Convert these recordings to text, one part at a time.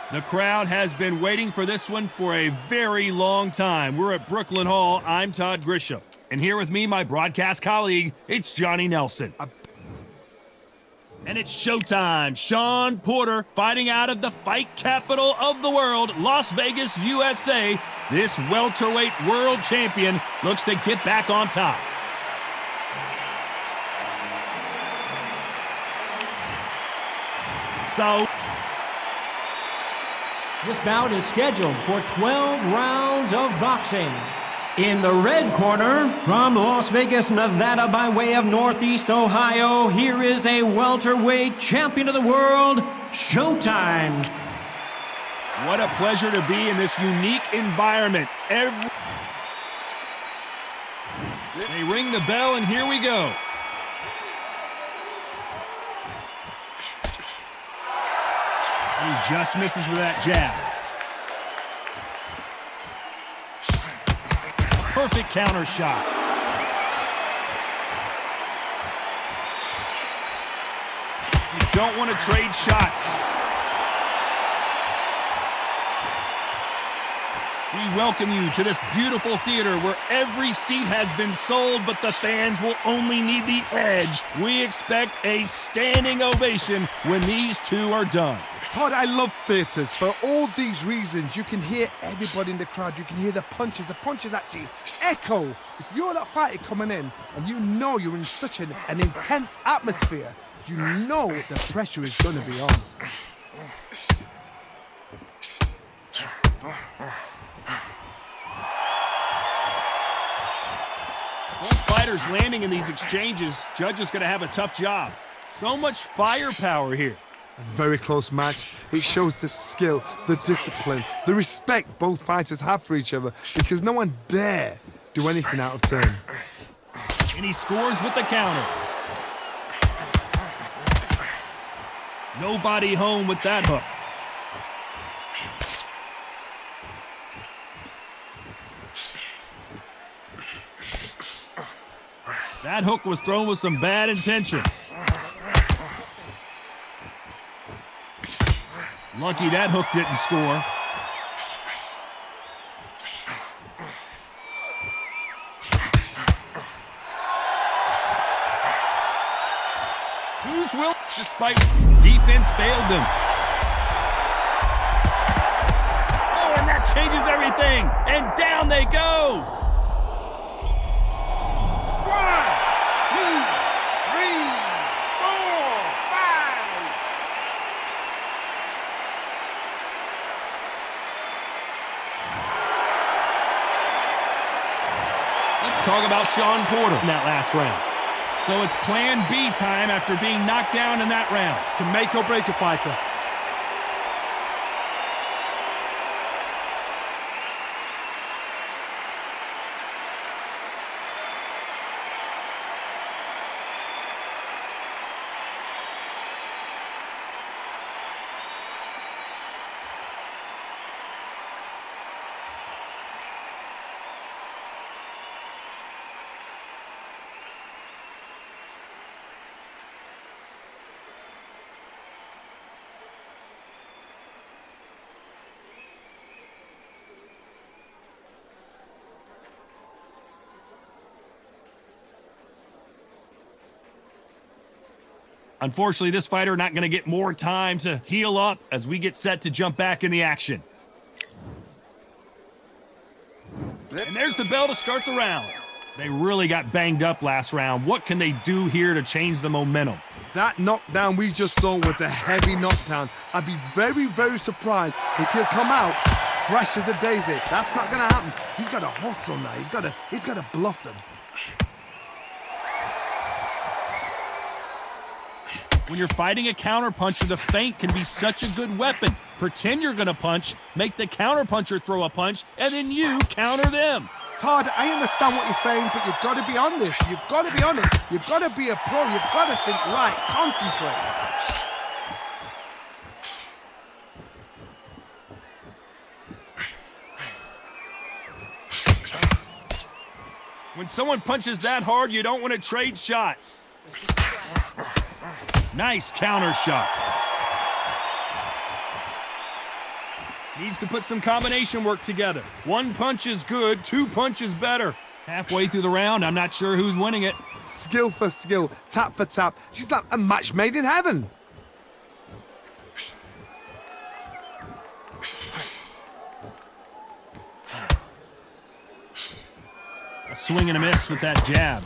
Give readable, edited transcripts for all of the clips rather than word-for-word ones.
The crowd has been waiting for this one for a very long time. We're at Brooklyn Hall. I'm Todd Grisham. And here with me, my broadcast colleague, it's Johnny Nelson. And it's showtime. Shawn Porter fighting out of the fight capital of the world, Las Vegas, USA. This welterweight world champion looks to get back on top. So this bout is scheduled for 12 rounds of boxing. In the red corner, from Las Vegas, Nevada, by way of Northeast Ohio, here is a welterweight champion of the world, Showtime. What a pleasure to be in this unique environment. They ring the bell, and here we go. He just misses with that jab. Perfect counter shot. You don't want to trade shots. We welcome you to this beautiful theater where every seat has been sold, but the fans will only need the edge. We expect a standing ovation when these two are done. Todd, I love theatres. For all these reasons, you can hear everybody in the crowd. You can hear the punches. The punches actually echo. If you're that fighter coming in and you know you're in such an intense atmosphere, you know the pressure is going to be on. Both fighters landing in these exchanges, Judge is going to have a tough job. So much firepower here. A very close match. It shows the skill, the discipline, the respect both fighters have for each other, because no one dare do anything out of turn. And he scores with the counter. Nobody home with that hook. That hook was thrown with some bad intentions. Lucky that hook didn't score. Who's will, despite defense failed them. Oh, and that changes everything. And down they go. 1, 2, 3, 4, 5. Let's talk about Shawn Porter in that last round. So it's plan B time after being knocked down in that round. Can make or break a fighter. Unfortunately, this fighter not going to get more time to heal up as we get set to jump back in the action. And there's the bell to start the round. They really got banged up last round. What can they do here to change the momentum? That knockdown we just saw was a heavy knockdown. I'd be very, very surprised if he'll come out fresh as a daisy. That's not going to happen. He's got to hustle now. He's got to bluff them. When you're fighting a counterpuncher, the feint can be such a good weapon. Pretend you're going to punch, make the counterpuncher throw a punch, and then you counter them. Todd, I understand what you're saying, but you've got to be on this. You've got to be on it. You've got to be a pro. You've got to think right. Concentrate. When someone punches that hard, you don't want to trade shots. Nice counter shot. Needs to put some combination work together. One punch is good, two punches better. Halfway through the round, I'm not sure who's winning it. Skill for skill, tap for tap. She's like a match made in heaven. A swing and a miss with that jab.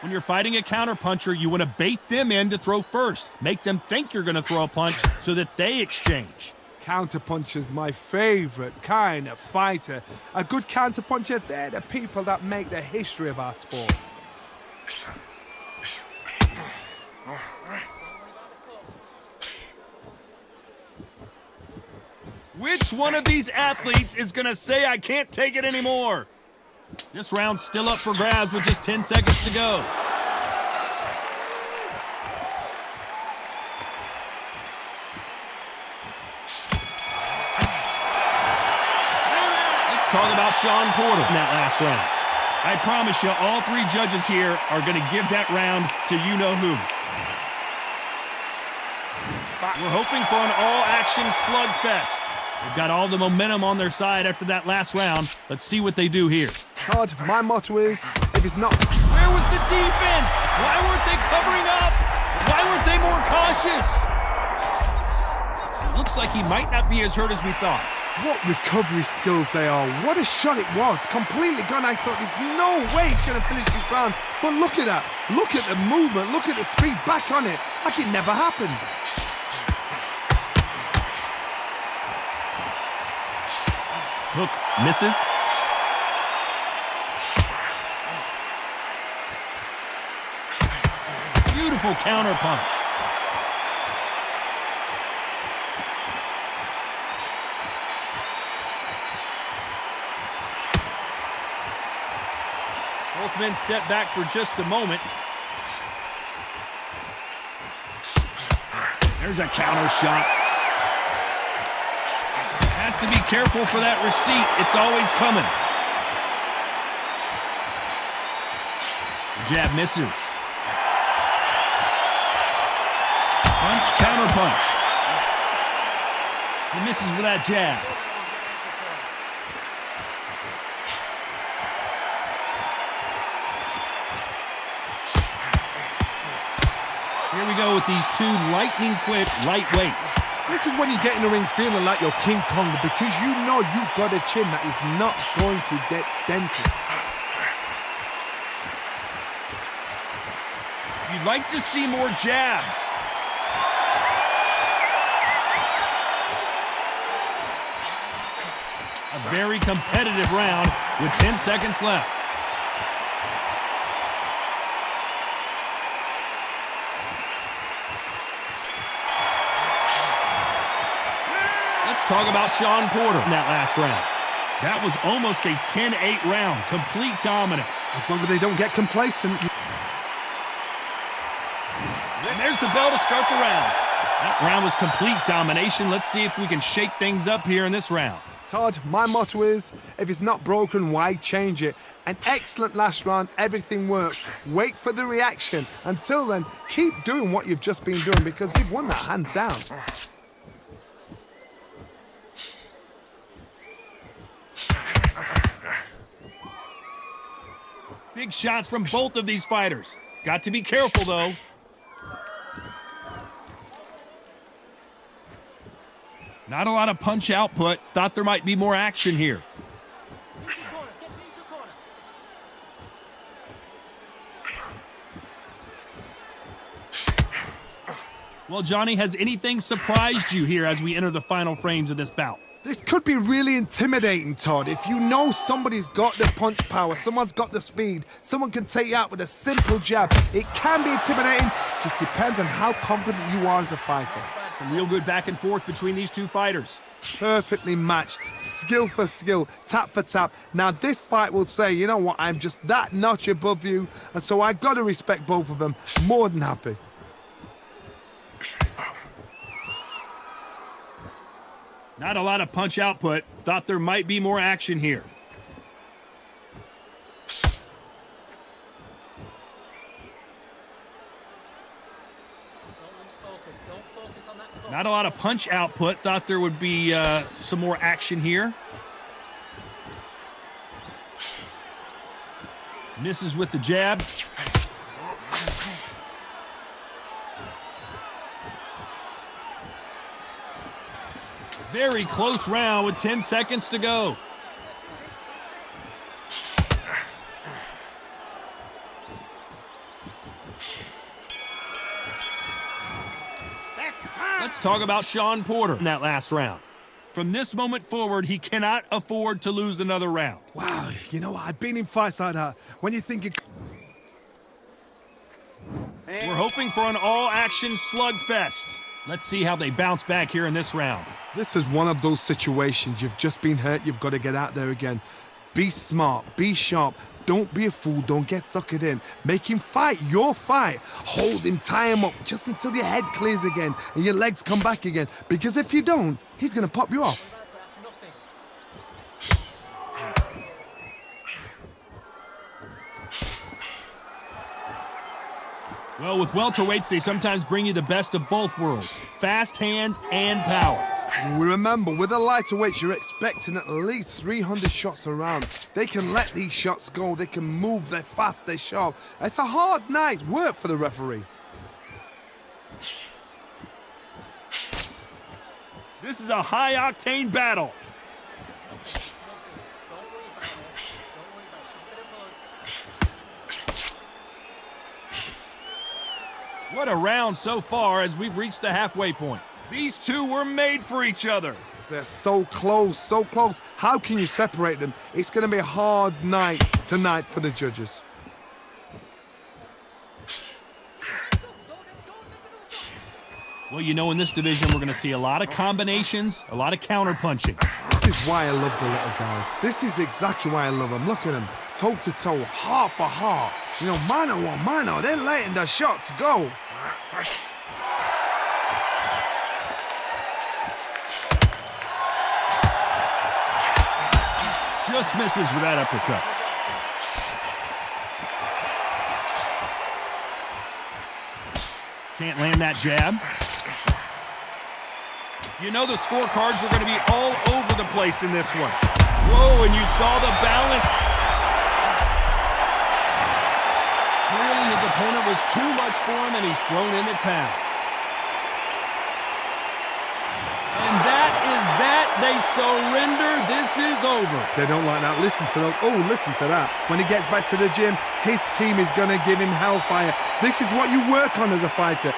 When you're fighting a counterpuncher, you want to bait them in to throw first. Make them think you're going to throw a punch so that they exchange. Counterpuncher's my favorite kind of fighter. A good counterpuncher, they're the people that make the history of our sport. Which one of these athletes is going to say, I can't take it anymore? This round's still up for grabs with just 10 seconds to go. Let's talk about Shawn Porter in that last round. I promise you, all three judges here are going to give that round to you-know-who. We're hoping for an all-action slugfest. They've got all the momentum on their side after that last round. Let's see what they do here. Todd, my motto is, if it's not... Where was the defense? Why weren't they covering up? Why weren't they more cautious? It looks like he might not be as hurt as we thought. What recovery skills they are. What a shot it was. Completely gone. I thought there's no way he's going to finish this round. But look at that. Look at the movement. Look at the speed back on it. Like it never happened. Hook misses. Beautiful counter punch. Both men step back for just a moment. There's a counter shot. Has to be careful for that receipt. It's always coming. Jab misses. Punch, counter punch. He misses with that jab. Here we go with these two lightning-quick lightweights. This is when you get in the ring feeling like you're King Kong because you know you've got a chin that is not going to get dented. You'd like to see more jabs. A very competitive round with 10 seconds left. Let's talk about Shawn Porter in that last round. That was almost a 10-8 round, complete dominance. As long as they don't get complacent. And there's the bell to start the round. That round was complete domination. Let's see if we can shake things up here in this round. Todd, my motto is, if it's not broken, why change it? An excellent last round, everything works. Wait for the reaction. Until then, keep doing what you've just been doing because you've won that hands down. Big shots from both of these fighters. Got to be careful, though. Not a lot of punch output. Thought there might be more action here. Well, Johnny, has anything surprised you here as we enter the final frames of this bout? This could be really intimidating, Todd. If you know somebody's got the punch power, someone's got the speed, someone can take you out with a simple jab, it can be intimidating. Just depends on how confident you are as a fighter. Some real good back and forth between these two fighters. Perfectly matched, skill for skill, tap for tap. Now this fight will say, you know what, I'm just that notch above you, and so I've got to respect both of them. More than happy. Not a lot of punch output. Thought there might be more action here. Don't lose focus. Don't focus Not a lot of punch output. Thought there would be some more action here. Misses with the jab. Very close round with 10 seconds to go. Let's talk about Shawn Porter in that last round. From this moment forward, he cannot afford to lose another round. Wow, you know what? I've been in fights like that. When you're thinking... We're hoping for an all-action slugfest. Let's see how they bounce back here in this round. This is one of those situations. You've just been hurt. You've got to get out there again. Be smart. Be sharp. Don't be a fool. Don't get suckered in. Make him fight your fight. Hold him, tie him up just until your head clears again and your legs come back again. Because if you don't, he's going to pop you off. Well, with welterweights, they sometimes bring you the best of both worlds. Fast hands and power. Remember, with the lighterweights, you're expecting at least 300 shots around. They can let these shots go. They can move. They're fast. They're sharp. It's a hard night's work for the referee. This is a high-octane battle. What a round so far as we've reached the halfway point. These two were made for each other. They're so close, so close. How can you separate them? It's going to be a hard night tonight for the judges. Well, you know, in this division, we're going to see a lot of combinations, a lot of counter-punching. This is why I love the little guys. This is exactly why I love them. Look at them, toe-to-toe, heart for heart. You know, mano a mano, they're letting the shots go. Just misses with that uppercut. Can't land that jab. You know the scorecards are going to be all over the place in this one. Whoa, and you saw the balance. Clearly his opponent was too much for him, and he's thrown in the towel. And that is that. They surrender. This is over. They don't like that. Listen to them. Oh, listen to that. When he gets back to the gym, his team is going to give him hellfire. This is what you work on as a fighter.